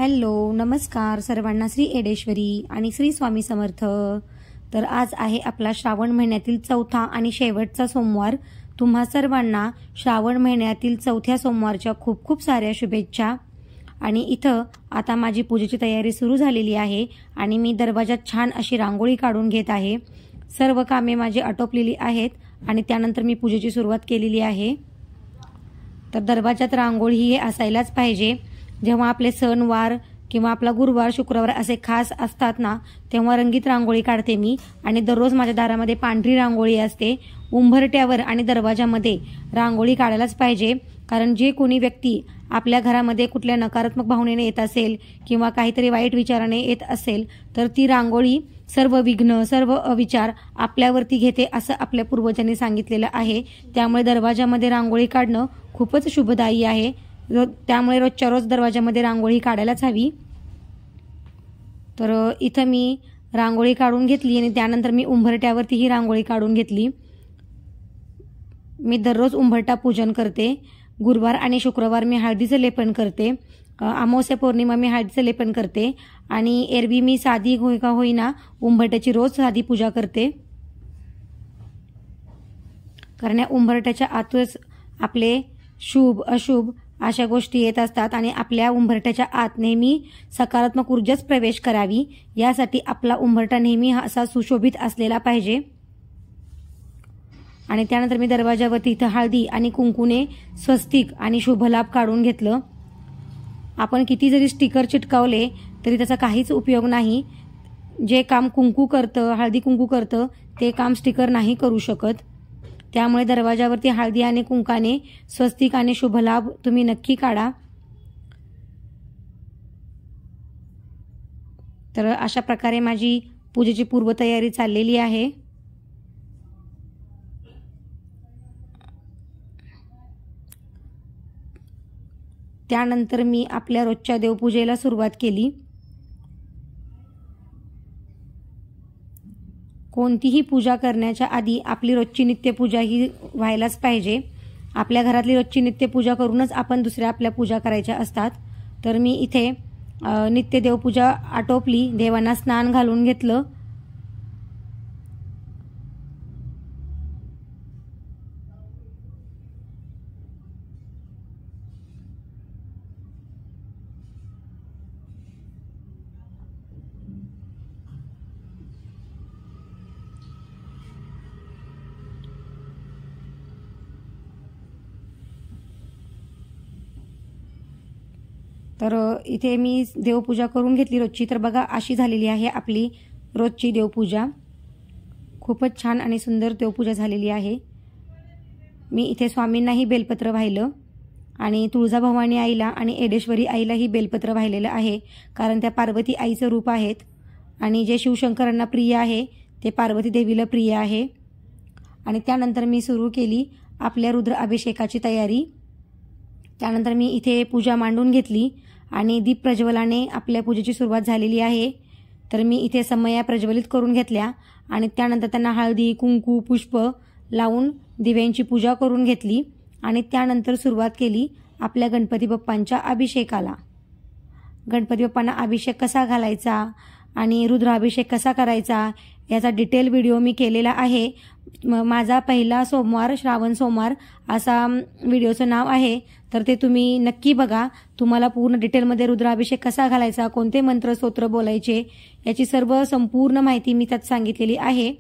Hello नमस्कार सर्वांना, श्री एडेश्वरी आणि श्री स्वामी समर्थ। तर आज आहे आपला श्रावण महिन्यातील चौथा आणि शेवटचा सोमवार। तुम्हा सर्वांना श्रावण महिन्यातील चौथ्या सोमवारच्या खूप खूप साऱ्या शुभेच्छा। आणि इथं आता माझी पूजेची तयारी सुरू झालेली आहे आणि मी दरवाजात छान अशी रांगोळी काढून घेत आहे। सर्व कामे माझी आटोपलेली आहेत आणि त्यानंतर मी पूजेची सुरुवात केलेली आहे। तर दरवाजात रांगोळी ही असायलाच पाहिजे। जेव्हा आपले सणवार किंवा आपला गुरुवार शुक्रवार असे खास असतात ना, तेव्हा रंगीत रांगोळी काढते मी आणि दररोज माझ्या दारामध्ये पांढरी रांगोळी असते। उंबरट्यावर आणि दरवाजामध्ये रांगोळी काढायलाच पाहिजे, कारण जे कोणी व्यक्ती आपल्या घरामध्ये कुठल्या नकारात्मक भावनेने येत असेल किंवा काहीतरी वाईट विचाराने येत असेल तर ती रांगोळी सर्व विघ्न सर्व अविचार आपल्यावरती घेते असं आपल्या पूर्वजांनी सांगितलेलं आहे। त्यामुळे दरवाजामध्ये रांगोळी काढणं खूपच शुभदायी आहे। त्यामुळे रोजच्या रोज दरवाजामध्ये रांगोळी काढायलाच हवी। तर इथं मी रांगोळी काढून घेतली आणि त्यानंतर मी उंबरट्यावरती ही रांगोळी काढून घेतली। मी दररोज उंबरटा पूजन करते। गुरुवार आणि शुक्रवार मी हळदीचं लेपन करते। अमावस्या पौर्णिमा मी हळदीचं लेपन करते आणि एरवी मी साधी होईना उंबरट्याची रोज साधी पूजा करते, कारण या उंबरट्याच्या आतच आपले शुभ अशुभ अशा गोष्टी येत असतात आणि आपल्या उंबरट्याच्या आत नेहमी सकारात्मक ऊर्जाच प्रवेश करावी, यासाठी आपला उंबरटा नेहमी असा सुशोभित असलेला पाहिजे। आणि त्यानंतर मी दरवाजावरती इथं हळदी आणि कुंकूने स्वस्तिक आणि शुभलाभ काढून घेतलं। आपण किती जरी स्टिकर चिटकावले तरी त्याचा काहीच उपयोग नाही। जे काम कुंकू करतं, हळदी कुंकू करतं, ते काम स्टिकर नाही करू शकत। त्यामुळे दरवाजावरती हळदी आणि कुंकाने स्वस्तिक आणि शुभलाभ तुम्ही नक्की काढा। तर अशा प्रकारे माझी पूजेची पूर्वतयारी चाललेली आहे। त्यानंतर मी आपल्या रोजच्या देवपूजेला सुरुवात केली। कोणतीही पूजा करण्याच्या आधी आपली रोजची नित्यपूजा ही व्हायलाच पाहिजे। आपल्या घरातली रोजची नित्यपूजा करूनच आपण दुसऱ्या आपल्या पूजा करायच्या असतात। तर मी इथे नित्य देवपूजा आटोपली, देवांना स्नान घालून घेतलं। तर इथे मी देवपूजा करून घेतली रोजची। तर बघा अशी झालेली आहे आपली रोजची देवपूजा। खूपच छान आणि सुंदर देवपूजा झालेली आहे। मी इथे स्वामींनाही बेलपत्र वाहिलं आणि तुळजाभवानी आईला आणि एडेश्वरी आईलाही बेलपत्र वाहिलेलं आहे, कारण त्या पार्वती आईचं रूप आहेत आणि जे शिवशंकरांना प्रिय आहे ते पार्वती देवीला प्रिय आहे। आणि त्यानंतर मी सुरू केली आपल्या रुद्र अभिषेकाची तयारी। त्यानंतर मी इथे पूजा मांडून घेतली आणि दीप प्रज्वलाने आपल्या पूजेची सुरुवात झालेली आहे। तर मी इथे समया प्रज्वलित करून घेतल्या आणि त्यानंतर त्यांना हळदी कुंकू पुष्प लावून दिव्यांची पूजा करून घेतली आणि त्यानंतर सुरुवात केली आपल्या गणपती बाप्पांच्या अभिषेकाला। गणपती बाप्पांना अभिषेक कसा घालायचा आणि रुद्राभिषेक कसा करायचा याचा डिटेल व्हिडिओ मी केलेला आहे। माझा पहिला सोमवार श्रावण सोमवार असा व्हिडिओचं नाव आहे, तर ते तुम्ही नक्की बघा। तुम्हाला पूर्ण डिटेलमध्ये रुद्राभिषेक कसा घालायचा, कोणते मंत्र स्तोत्र बोलायचे याची सर्व संपूर्ण माहिती मी त्यात सांगितलेली आहे।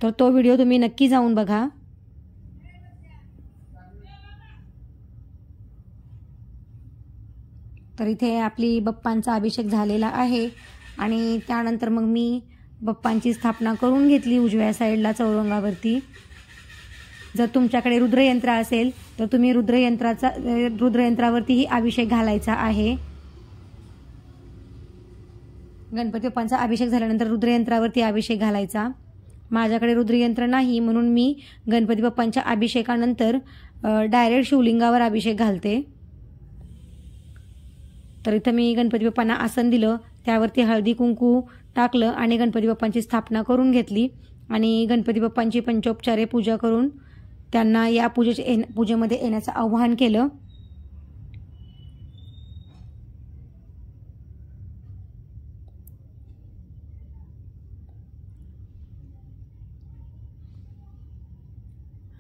तर तो व्हिडिओ तुम्ही नक्की जाऊन बघा। तर इथे आपली बाप्पांचा अभिषेक झालेला आहे आणि त्यानंतर मग मी बाप्पांची स्थापना करून घेतली उजव्या साईडला चौरंगावरती। जर तुमच्याकडे रुद्रयंत्र असेल तर तुम्ही रुद्रयंत्रावरतीही अभिषेक घालायचा आहे। गणपती बाप्पांचा अभिषेक झाल्यानंतर रुद्रयंत्रावरती अभिषेक घालायचा। माझ्याकडे रुद्रयंत्र नाही म्हणून मी गणपती बाप्पांच्या अभिषेकानंतर डायरेक्ट शिवलिंगावर अभिषेक घालते। तर इथं मी गणपती बाप्पांना आसन दिलं, त्यावरती हळदी कुंकू टाकलं आणि गणपती बाप्पांची स्थापना करून घेतली आणि गणपती बाप्पांची पंचोपचारे पूजा करून त्यांना या पूजेमध्ये येण्याचं आवाहन केलं।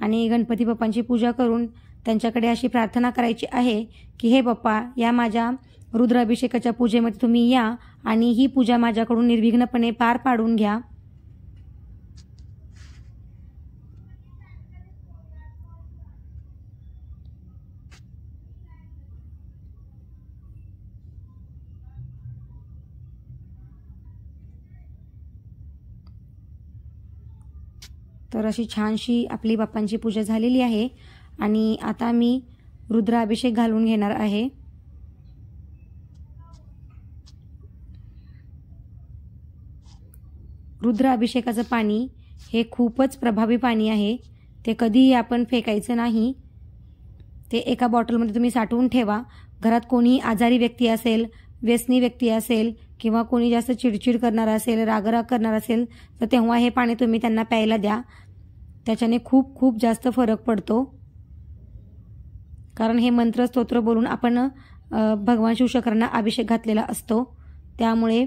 आणि गणपती बाप्पांची पूजा करून त्यांच्याकडे अशी प्रार्थना करायची आहे की हे बाप्पा, या माझ्या रुद्राभिषेकाच्या पूजेमध्ये तुम्ही या आणि ही पूजा माझ्याकडून निर्विघ्नपणे पार पाडून घ्या. तर अशी छानशी आपली बाप्पांची पूजा झालेली आहे आणि आता मी रुद्राभिषेक घालून घेणार आहे. रुद्राभिषेकाचं पाणी हे खूपच प्रभावी पाणी आहे. ते कधीही आपण फेकायचं नाही. ते एका बॉटलमध्ये तुम्ही साठवून ठेवा. घरात कोणी आजारी व्यक्ती असेल, व्यसनी व्यक्ती असेल किंवा कोणी जास्त चिडचिड करणारा असेल, रागराग करणारा असेल तर तेव्हा हे पाणी तुम्ही त्यांना प्यायला द्या. त्याच्याने खूप खूप जास्त फरक पडतो. कारण हे मंत्र स्तोत्र बोलून आपण भगवान शिवशंकरांना अभिषेक घातलेला असतो, त्यामुळे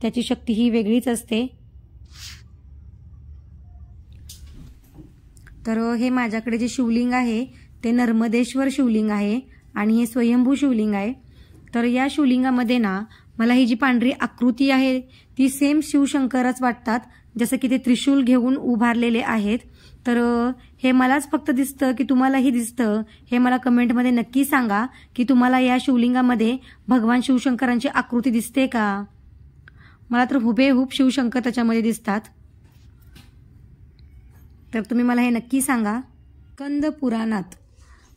त्याची शक्ती ही वेगळीच असते. तर हे माझ्याकडे जे शिवलिंग आहे ते नर्मदेश्वर शिवलिंग आहे आणि हे स्वयंभू शिवलिंग आहे. तर या शिवलिंगामध्ये ना मला ही जी पांढरी आकृती आहे ती सेम शिवशंकरच वाटतात, जसं की ते त्रिशूल घेऊन उभारलेले आहेत. तर हे मलाच फक्त दिसतं की तुम्हालाही दिसतं हे मला कमेंटमध्ये नक्की सांगा की तुम्हाला या शिवलिंगामध्ये भगवान शिवशंकरांची आकृती दिसते का? मला तर हुबेहूब शिवशंकर त्याच्यामध्ये दिसतात. तर तुम्ही मला हे नक्की सांगा. स्कंद पुराणात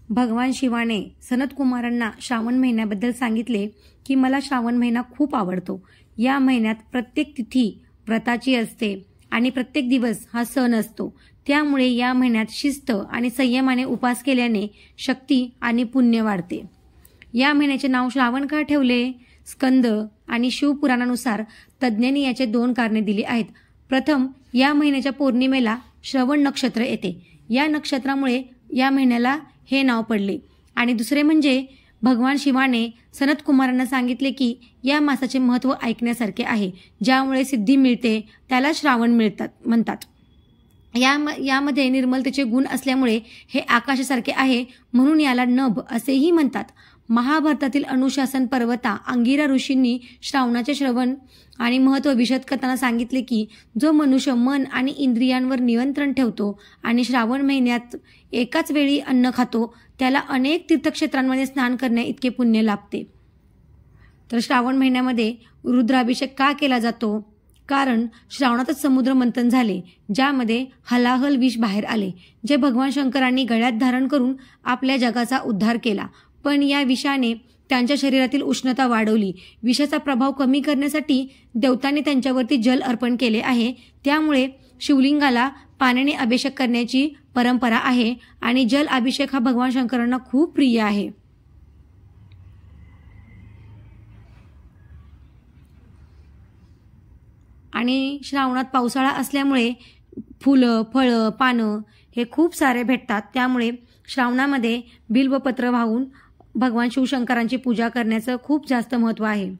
भगवान शिवाने सनत कुमारांना श्रावण महिन्याबद्दल सांगितले की मला श्रावण महिना खूप आवडतो. या महिन्यात प्रत्येक तिथी व्रताची असते आणि प्रत्येक दिवस हा सण असतो. त्यामुळे या महिन्यात शिस्त आणि संयमाने उपास केल्याने शक्ती आणि पुण्य वाढते. या महिन्याचे नाव श्रावण का ठेवले? स्कंद आणि शिवपुराणानुसार तज्ज्ञांनी याचे 2 कारणे दिली आहेत. प्रथम, या महिन्याच्या पौर्णिमेला श्रवण नक्षत्र येते. या नक्षत्रामुळे या महिन्याला हे नाव पडले. आणि दुसरे म्हणजे भगवान शिवाने सनत कुमारांना सांगितले की या मासाचे महत्त्व ऐकण्यासारखे आहे. ज्यामुळे सिद्धी मिळते त्याला श्रावण म्हणतात. यामध्ये निर्मलतेचे गुण असल्यामुळे हे आकाशासारखे आहे, म्हणून याला नभ असेही म्हणतात. महाभारतातील अनुशासन पर्वता अंगिरा ऋषींनी श्रावणाचे श्रवण आणि महत्त्व विशद करताना सांगितले की जो मनुष्य मन आणि इंद्रियांवर नियंत्रण ठेवतो आणि श्रावण महिन्यात एकाच वेळी अन्न खातो त्याला अनेक तीर्थक्षेत्रांमध्ये स्नान करण्या इतके पुण्य लाभते. तर श्रावण महिन्यामध्ये रुद्राभिषेक का केला जातो? कारण श्रावणातच समुद्र मंथन झाले, ज्यामध्ये हलाहल विष बाहेर आले, जे भगवान शंकरांनी गळ्यात धारण करून आपल्या जगाचा उद्धार केला. पण या विषाने त्यांच्या शरीरातील उष्णता वाढवली. विषाचा प्रभाव कमी करण्यासाठी देवतांनी त्यांच्यावरती जल अर्पण केले आहे. त्यामुळे शिवलिंगाला पाण्याने अभिषेक करण्याची परंपरा आहे आणि जल अभिषेक हा भगवान शंकरांना खूप प्रिय आहे. आणि श्रावणात पावसाळा असल्यामुळे फुलं, फळं, पानं हे खूप सारे भेटतात. त्यामुळे श्रावणामध्ये बिल्वपत्र वाहून भगवान शिवशंकरांची पूजा करण्याचं खूप जास्त महत्त्व आहे.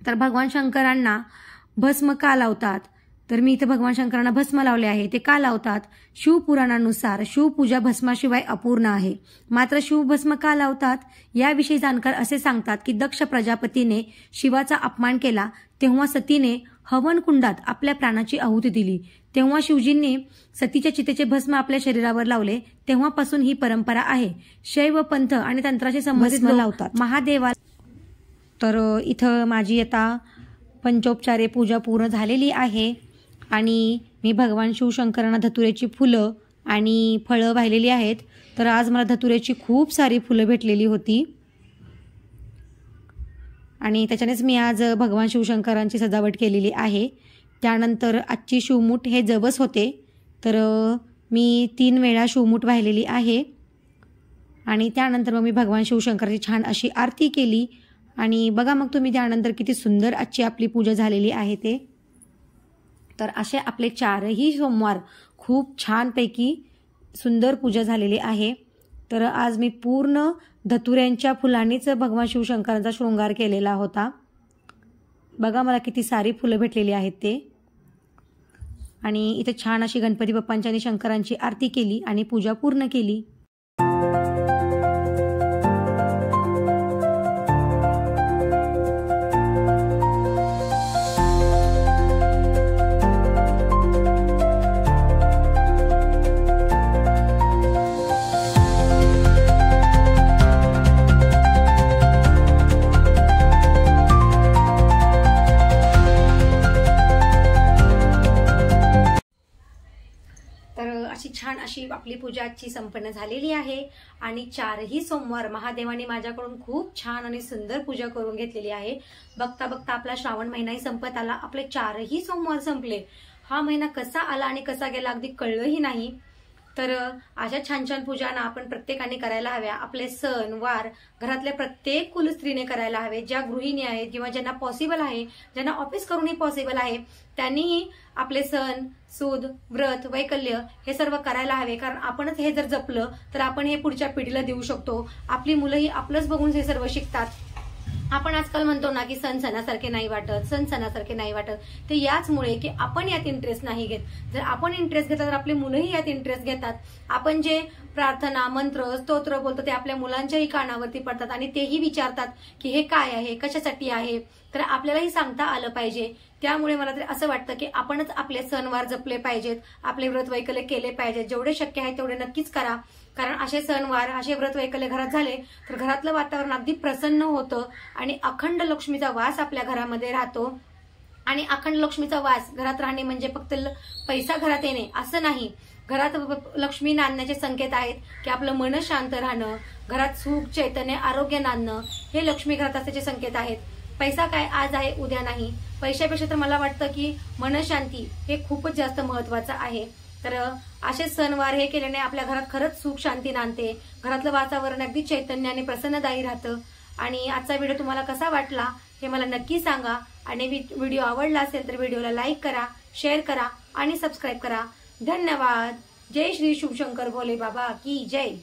तर भगवान शंकरांना भस्म का लावतात? तर मी इथे भगवान शंकरांना भस्म लावले आहे. ते का लावतात? शिवपुराणानुसार शिवपूजा भस्माशिवाय अपूर्ण आहे. मात्र शिवभस्म का लावतात याविषयी जाणकार असे सांगतात की दक्ष प्रजापतीने शिवाचा अपमान केला तेव्हा सतीने हवन कुंडात आपल्या प्राणाची आहुती दिली. तेव्हा शिवजींनी सतीच्या चितेचे भस्म आपल्या शरीरावर लावले. तेव्हापासून ही परंपरा आहे. शैव पंथ आणि तंत्राशी संबंधित लावतात महादेवा. तर इथं माझी आता पंचोपचारे पूजा पूर्ण झालेली आहे आणि मी भगवान शिवशंकरांना धतुरेची फुलं आणि फळं वाहिलेली आहेत. तर आज मला धतुरेची खूप सारी फुलं भेटलेली होती आणि त्याच्यानेच मी आज भगवान शिवशंकरांची सजावट केलेली आहे. त्यानंतर आजची शिवमूठ हे जवस होते, तर मी 3 वेळा शिवमूठ वाहिलेली आहे आणि त्यानंतर मग मी भगवान शिवशंकराची छान अशी आरती केली. आणि बघा मग तुम्ही त्यानंतर किती सुंदर आजची आपली पूजा झालेली आहे ते. तर असे आपले 4ही सोमवार खूप छानपैकी सुंदर पूजा झालेली आहे. तर आज मी पूर्ण धतुऱ्यांच्या फुलांनीच भगवान शिवशंकरांचा शृंगार केलेला होता. बघा मला किती सारी फुलं भेटलेली आहेत ते. आणि इथे छान अशी गणपती बाप्पांची आणि शंकरांची आरती केली आणि पूजा पूर्ण केली. अशी छान अशी आपली पूजा आजची संपन्न झालेली आहे आणि 4ही सोमवार महादेवाने माझ्याकडून खूप छान आणि सुंदर पूजा करून घेतलेली आहे. बघता बघता आपला श्रावण महिनाही संपत आला. आपले 4ही सोमवार संपले. हा महिना कसा आला आणि कसा गेला अगदी कळलंही नाही. तर अशा छान छान पूजा ना आपण प्रत्येकाने करायला हव्या. आपले सण वार घरातल्या प्रत्येक कुलस्त्रीने करायला हवे. ज्या गृहिणी आहेत किंवा ज्यांना पॉसिबल आहे, ज्यांना ऑफिस करूनही पॉसिबल आहे, त्यांनीही आपले सण सूद व्रत वैकल्य हे सर्व करायला हवे. कारण आपणच हे जर जपलं तर आपण हे पुढच्या पिढीला देऊ शकतो. आपली मुलंही आपलंच बघून हे सर्व शिकतात. आपण आजकाल म्हणतो ना की सण सणासारखे नाही वाटत, सण सणासारखे नाही वाटत. ते याचमुळे की आपण यात इंटरेस्ट नाही घेत. जर आपण इंटरेस्ट घेतला तर आपले मुलंही यात इंटरेस्ट घेतात. आपण जे प्रार्थना मंत्र स्तोत्र बोलतो ते आपल्या मुलांच्याही कानावरती पडतात आणि तेही विचारतात की हे काय आहे, कशासाठी आहे. तर आपल्यालाही सांगता आलं पाहिजे. त्यामुळे मला तरी असं वाटतं की आपणच आपले सणवार जपले पाहिजेत, आपले व्रत वैकल्य केले पाहिजेत. जेवढे शक्य आहे तेवढे नक्कीच करा. कारण असे सणवार असे व्रत वैकल्य घरात झाले तर घरातलं वातावरण अगदी प्रसन्न होतं आणि अखंड लक्ष्मीचा वास आपल्या घरामध्ये राहतो. आणि अखंड लक्ष्मीचा वास घरात राहणे म्हणजे फक्त पैसा घरात येणे असं नाही. घरात लक्ष्मी नांदण्याचे संकेत आहेत की आपलं मन शांत राहणं, घरात सुख चैतन्य आरोग्य नांदणं हे लक्ष्मी घरात असल्याचे संकेत आहेत. पैसा काय आज आहे उद्या नाही. पैशापेक्षा तर मला वाटतं की मनशांती हे खूपच जास्त महत्वाचं आहे. तर असे सणवार हे केल्याने आपल्या घरात खरंच सुख शांती नांदते. घरातलं वातावरण अगदी चैतन्याने प्रसन्नदायी राहतं. आणि आजचा व्हिडिओ तुम्हाला कसा वाटला हे मला नक्की सांगा. आणि व्हिडिओ आवडला असेल तर व्हिडिओला लाईक करा, शेअर करा आणि सबस्क्राईब करा. धन्यवाद. जय श्री शिवशंकर भोले बाबा की जय.